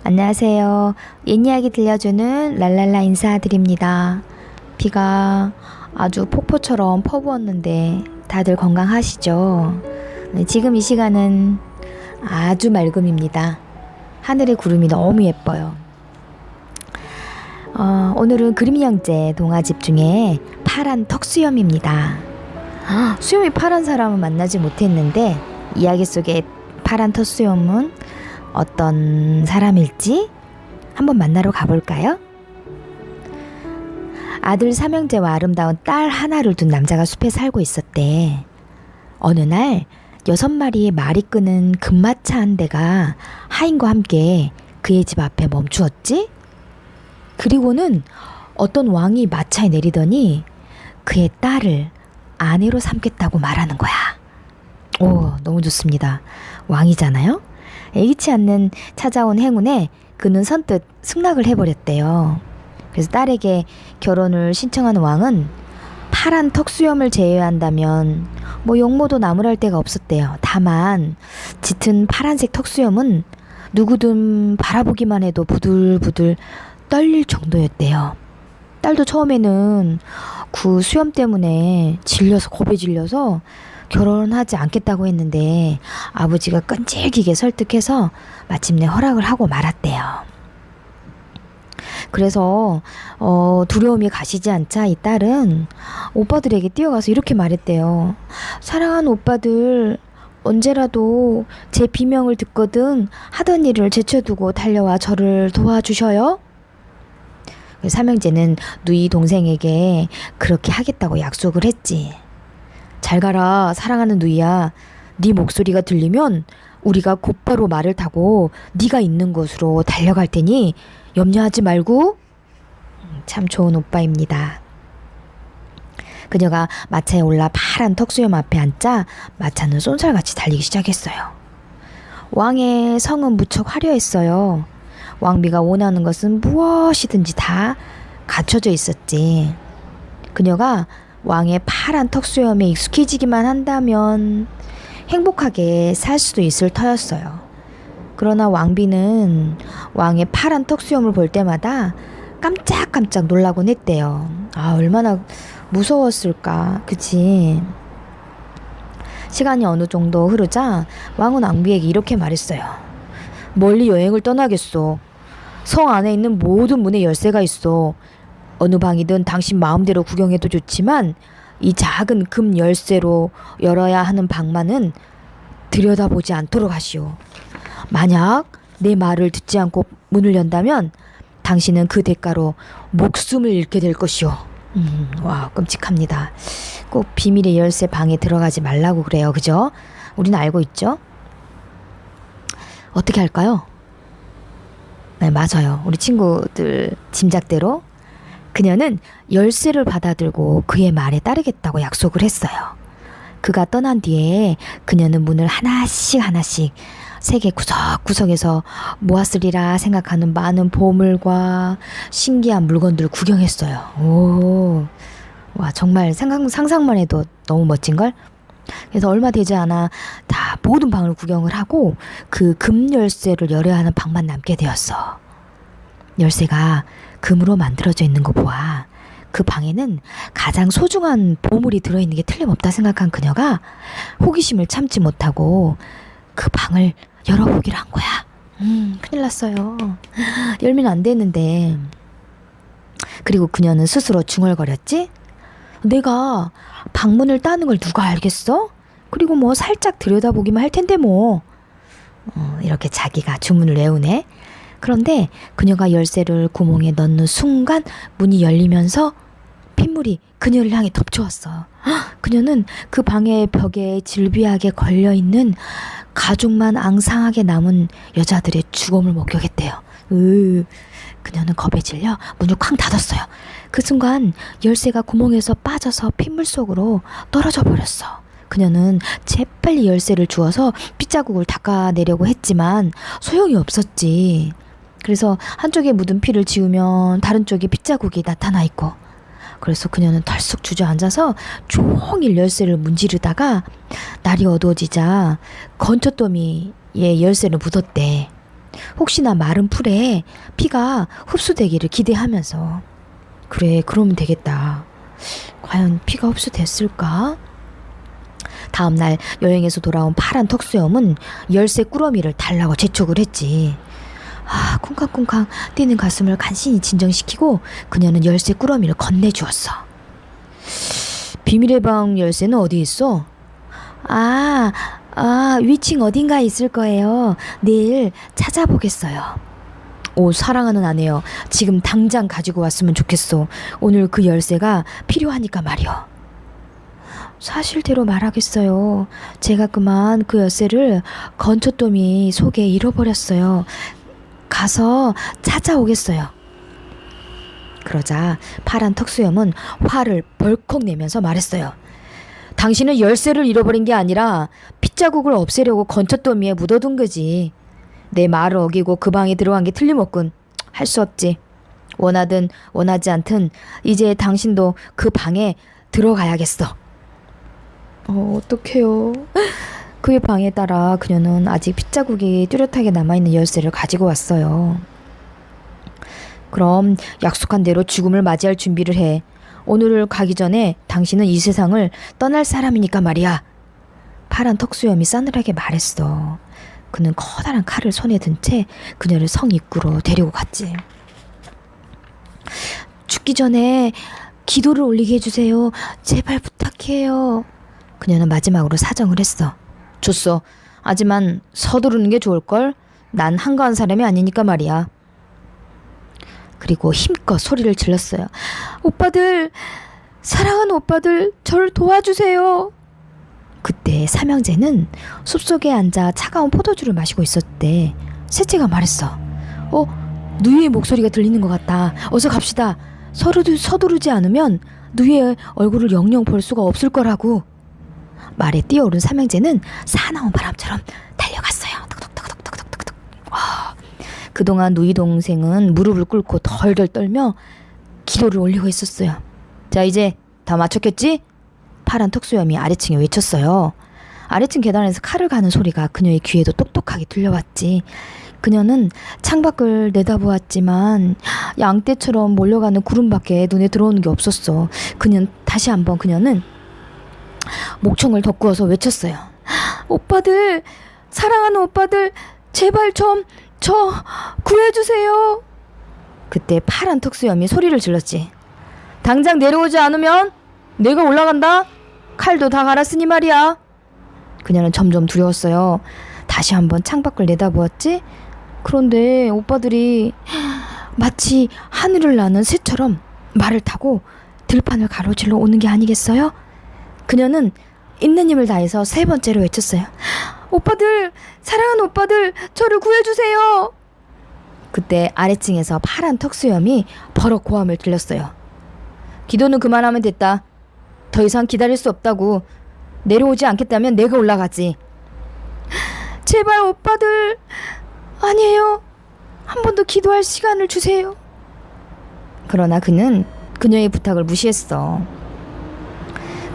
안녕하세요. 옛 이야기 들려주는 랄랄라 인사드립니다. 비가 아주 폭포처럼 퍼부었는데 다들 건강하시죠? 네, 지금 이 시간은 아주 맑음입니다. 하늘의 구름이 너무 예뻐요. 오늘은 그림 형제 동화집 중에 파란 턱수염입니다. 수염이 파란 사람은 만나지 못했는데 이야기 속에 파란 턱수염은 어떤 사람일지 한번 만나러 가볼까요? 아들 삼형제와 아름다운 딸 하나를 둔 남자가 숲에 살고 있었대. 어느 날 6마리의 말이 끄는 금마차 한 대가 하인과 함께 그의 집 앞에 멈추었지? 그리고는 어떤 왕이 마차에 내리더니 그의 딸을 아내로 삼겠다고 말하는 거야. 오, 너무 좋습니다. 왕이잖아요? 예기치 않는 찾아온 행운에 그는 선뜻 승낙을 해버렸대요. 그래서 딸에게 결혼을 신청하는 왕은 파란 턱수염을 제외한다면 용모도 나무랄 데가 없었대요. 다만 짙은 파란색 턱수염은 누구든 바라보기만 해도 부들부들 떨릴 정도였대요. 딸도 처음에는 그 수염 때문에 겁에 질려서 결혼하지 않겠다고 했는데 아버지가 끈질기게 설득해서 마침내 허락을 하고 말았대요. 그래서 두려움이 가시지 않자 이 딸은 오빠들에게 뛰어가서 이렇게 말했대요. 사랑하는 오빠들, 언제라도 제 비명을 듣거든 하던 일을 제쳐두고 달려와 저를 도와주셔요. 삼형제는 누이 동생에게 그렇게 하겠다고 약속을 했지. 잘 가라, 사랑하는 누이야. 네 목소리가 들리면 우리가 곧바로 말을 타고 네가 있는 곳으로 달려갈 테니 염려하지 말고. 참 좋은 오빠입니다. 그녀가 마차에 올라 파란 턱수염 앞에 앉자 마차는 쏜살같이 달리기 시작했어요. 왕의 성은 무척 화려했어요. 왕비가 원하는 것은 무엇이든지 다 갖춰져 있었지. 그녀가 왕의 파란 턱수염에 익숙해지기만 한다면 행복하게 살 수도 있을 터였어요. 그러나 왕비는 왕의 파란 턱수염을 볼 때마다 깜짝깜짝 놀라곤 했대요. 얼마나 무서웠을까, 그치? 시간이 어느 정도 흐르자 왕은 왕비에게 이렇게 말했어요. 멀리 여행을 떠나겠소. 성 안에 있는 모든 문에 열쇠가 있어. 어느 방이든 당신 마음대로 구경해도 좋지만 이 작은 금 열쇠로 열어야 하는 방만은 들여다보지 않도록 하시오. 만약 내 말을 듣지 않고 문을 연다면 당신은 그 대가로 목숨을 잃게 될 것이오. 와, 끔찍합니다. 꼭 비밀의 열쇠 방에 들어가지 말라고 그래요. 그죠? 우리는 알고 있죠? 어떻게 할까요? 네, 맞아요. 우리 친구들 짐작대로 그녀는 열쇠를 받아들고 그의 말에 따르겠다고 약속을 했어요. 그가 떠난 뒤에 그녀는 문을 하나씩 세계 구석구석에서 모았으리라 생각하는 많은 보물과 신기한 물건들을 구경했어요. 오, 와, 정말 상상만 해도 너무 멋진걸? 그래서 얼마 되지 않아 다 모든 방을 구경을 하고 그 금 열쇠를 열어야 하는 방만 남게 되었어. 열쇠가 금으로 만들어져 있는 거 보아 그 방에는 가장 소중한 보물이 들어있는 게 틀림없다 생각한 그녀가 호기심을 참지 못하고 그 방을 열어보기로 한 거야. 큰일 났어요. 열면 안 되는데. 그리고 그녀는 스스로 중얼거렸지? 내가 방문을 따는 걸 누가 알겠어? 그리고 살짝 들여다보기만 할 텐데 이렇게 자기가 주문을 외우네. 그런데 그녀가 열쇠를 구멍에 넣는 순간 문이 열리면서 핏물이 그녀를 향해 덮쳐왔어. 그녀는 그 방의 벽에 질비하게 걸려있는 가죽만 앙상하게 남은 여자들의 주검을 목격했대요. 그녀는 겁에 질려 문을 쾅 닫았어요. 그 순간 열쇠가 구멍에서 빠져서 핏물 속으로 떨어져 버렸어. 그녀는 재빨리 열쇠를 주워서 핏자국을 닦아내려고 했지만 소용이 없었지. 그래서 한쪽에 묻은 피를 지우면 다른 쪽에 핏자국이 나타나 있고, 그래서 그녀는 털썩 주저앉아서 종일 열쇠를 문지르다가 날이 어두워지자 건초더미에 열쇠를 묻었대. 혹시나 마른 풀에 피가 흡수되기를 기대하면서. 그래, 그러면 되겠다. 과연 피가 흡수됐을까? 다음날 여행에서 돌아온 파란 턱수염은 열쇠 꾸러미를 달라고 재촉을 했지. 쿵쾅쿵쾅 뛰는 가슴을 간신히 진정시키고 그녀는 열쇠 꾸러미를 건네주었어. 비밀의 방 열쇠는 어디 있어? 위층 어딘가에 있을 거예요. 내일 찾아보겠어요. 오, 사랑하는 아내여, 지금 당장 가지고 왔으면 좋겠어. 오늘 그 열쇠가 필요하니까 말이여. 사실대로 말하겠어요. 제가 그만 그 열쇠를 건초더미 속에 잃어버렸어요. 가서 찾아오겠어요. 그러자 파란 턱수염은 화를 벌컥 내면서 말했어요. 당신은 열쇠를 잃어버린 게 아니라 핏자국을 없애려고 건초더미에 묻어둔 거지. 내 말을 어기고 그 방에 들어간 게 틀림없군. 할 수 없지. 원하든 원하지 않든 이제 당신도 그 방에 들어가야겠어. 어떡해요. 그의 방에 따라 그녀는 아직 핏자국이 뚜렷하게 남아있는 열쇠를 가지고 왔어요. 그럼 약속한 대로 죽음을 맞이할 준비를 해. 오늘을 가기 전에 당신은 이 세상을 떠날 사람이니까 말이야. 파란 턱수염이 싸늘하게 말했어. 그는 커다란 칼을 손에 든 채 그녀를 성 입구로 데리고 갔지. 죽기 전에 기도를 올리게 해주세요. 제발 부탁해요. 그녀는 마지막으로 사정을 했어. 좋소. 하지만 서두르는 게 좋을걸? 난 한가한 사람이 아니니까 말이야. 그리고 힘껏 소리를 질렀어요. 오빠들, 사랑하는 오빠들, 저를 도와주세요. 그때 삼형제는 숲속에 앉아 차가운 포도주를 마시고 있었대. 셋째가 말했어. 누이의 목소리가 들리는 것 같다. 어서 갑시다. 서두르지 않으면 누이의 얼굴을 영영 볼 수가 없을 거라고. 말에 뛰어오른 삼형제는 사나운 바람처럼 달려갔어요. 뚝뚝뚝뚝뚝뚝뚝. 그동안 누이 동생은 무릎을 꿇고 덜덜 떨며 기도를 올리고 있었어요. 자, 이제 다 마쳤겠지? 파란 턱수염이 아래층에 외쳤어요. 아래층 계단에서 칼을 가는 소리가 그녀의 귀에도 똑똑하게 들려왔지. 그녀는 창밖을 내다보았지만 양떼처럼 몰려가는 구름밖에 눈에 들어오는 게 없었어. 다시 한번 그녀는 목청을 덧구어서 외쳤어요. 오빠들, 사랑하는 오빠들, 제발 저 구해주세요. 그때 파란 턱수염이 소리를 질렀지. 당장 내려오지 않으면 내가 올라간다. 칼도 다 갈았으니 말이야. 그녀는 점점 두려웠어요. 다시 한번 창밖을 내다보았지. 그런데 오빠들이 마치 하늘을 나는 새처럼 말을 타고 들판을 가로질러 오는 게 아니겠어요? 그녀는 있는 힘을 다해서 세 번째로 외쳤어요. 오빠들, 사랑하는 오빠들, 저를 구해주세요. 그때 아래층에서 파란 턱수염이 버럭 고함을 들렸어요. 기도는 그만하면 됐다. 더 이상 기다릴 수 없다고. 내려오지 않겠다면 내가 올라가지. 제발 오빠들, 아니에요. 한 번 더 기도할 시간을 주세요. 그러나 그는 그녀의 부탁을 무시했어.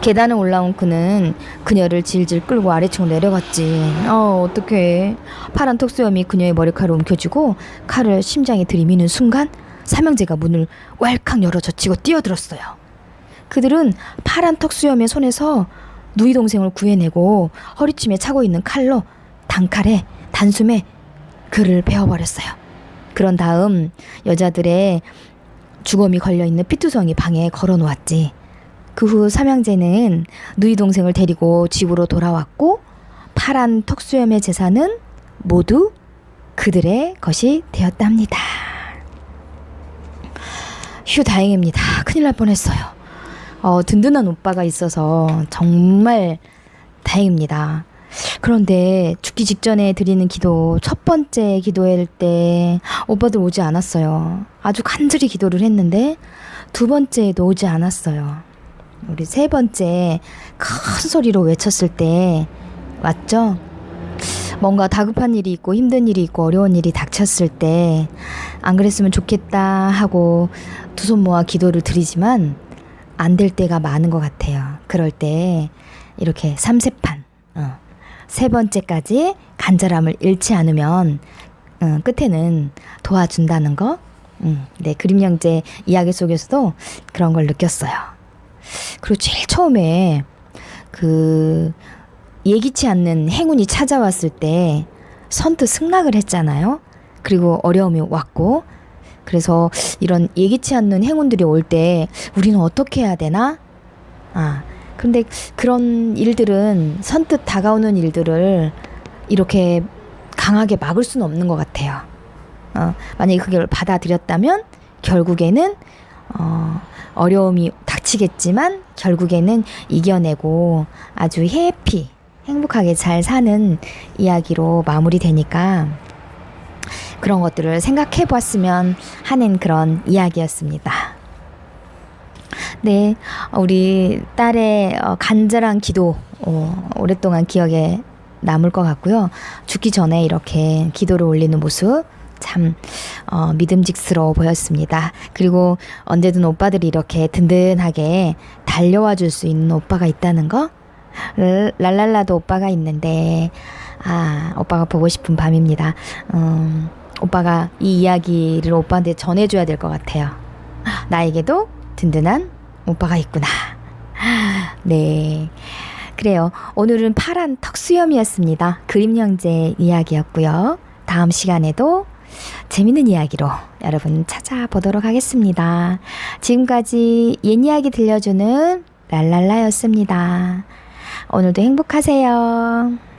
계단을 올라온 그는 그녀를 질질 끌고 아래층으로 내려갔지. 어떡해. 파란 턱수염이 그녀의 머리카락을 움켜쥐고 칼을 심장에 들이미는 순간 삼형제가 문을 왈칵 열어 젖히고 뛰어들었어요. 그들은 파란 턱수염의 손에서 누이 동생을 구해내고 허리춤에 차고 있는 칼로 단숨에 그를 베어버렸어요. 그런 다음 여자들의 주검이 걸려있는 피투성이 방에 걸어놓았지. 그 후 삼형제는 누이 동생을 데리고 집으로 돌아왔고 파란 턱수염의 재산은 모두 그들의 것이 되었답니다. 휴, 다행입니다. 큰일 날 뻔했어요. 든든한 오빠가 있어서 정말 다행입니다. 그런데 죽기 직전에 드리는 기도, 첫 번째 기도할 때 오빠들 오지 않았어요. 아주 간절히 기도를 했는데 두 번째에도 오지 않았어요. 우리 세 번째 큰 소리로 외쳤을 때 왔죠? 뭔가 다급한 일이 있고 힘든 일이 있고 어려운 일이 닥쳤을 때 안 그랬으면 좋겠다 하고 두 손 모아 기도를 드리지만 안 될 때가 많은 것 같아요. 그럴 때 이렇게 삼세판 세 번째까지 간절함을 잃지 않으면 끝에는 도와준다는 거. 네, 그림 형제 이야기 속에서도 그런 걸 느꼈어요. 그리고 제일 처음에 그 예기치 않는 행운이 찾아왔을 때 선뜻 승낙을 했잖아요. 그리고 어려움이 왔고, 그래서 이런 예기치 않는 행운들이 올 때 우리는 어떻게 해야 되나? 그런데 그런 일들은, 선뜻 다가오는 일들을 이렇게 강하게 막을 수는 없는 것 같아요. 만약에 그걸 받아들였다면 결국에는 어려움이 닥치겠지만 결국에는 이겨내고 아주 행복하게 잘 사는 이야기로 마무리되니까 그런 것들을 생각해 보았으면 하는 그런 이야기였습니다. 네, 우리 딸의 간절한 기도 오랫동안 기억에 남을 것 같고요. 죽기 전에 이렇게 기도를 올리는 모습 참 믿음직스러워 보였습니다. 그리고 언제든 오빠들이 이렇게 든든하게 달려와 줄 수 있는 오빠가 있다는 거. 랄랄라도 오빠가 있는데 오빠가 보고 싶은 밤입니다. 오빠가 이 이야기를 오빠한테 전해줘야 될 것 같아요. 나에게도 든든한 오빠가 있구나. 네, 그래요. 오늘은 파란 턱수염이었습니다. 그림 형제 이야기였고요. 다음 시간에도 재밌는 이야기로 여러분 찾아보도록 하겠습니다. 지금까지 옛 이야기 들려주는 랄랄라였습니다. 오늘도 행복하세요.